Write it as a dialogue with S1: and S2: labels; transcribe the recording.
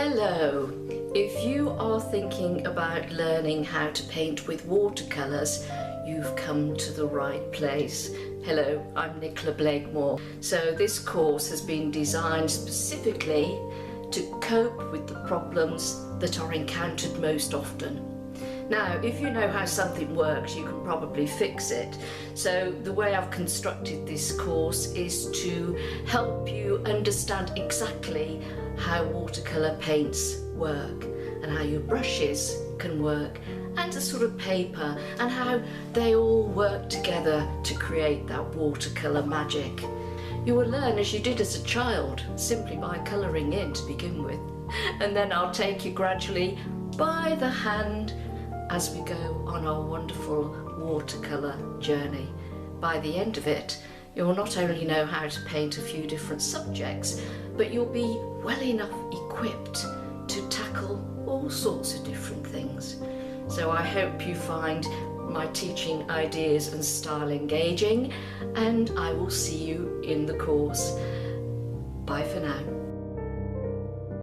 S1: Hello! If you are thinking about learning how to paint with watercolours, you've come to the right place. Hello, I'm Nicola Blakemore. So this course has been designed specifically to cope with the problems that are encountered most often. Now, if you know how something works, you can probably fix it. So the way I've constructed this course is to help you understand exactly how watercolour paints work and how your brushes can work and the sort of paper and how they all work together to create that watercolour magic. You will learn as you did as a child, simply by colouring in to begin with, and then I'll take you gradually by the hand as we go on our wonderful watercolour journey. By the end of it, you'll not only know how to paint a few different subjects, but you'll be well enough equipped to tackle all sorts of different things. So I hope you find my teaching ideas and style engaging, and I will see you in the course. Bye for now.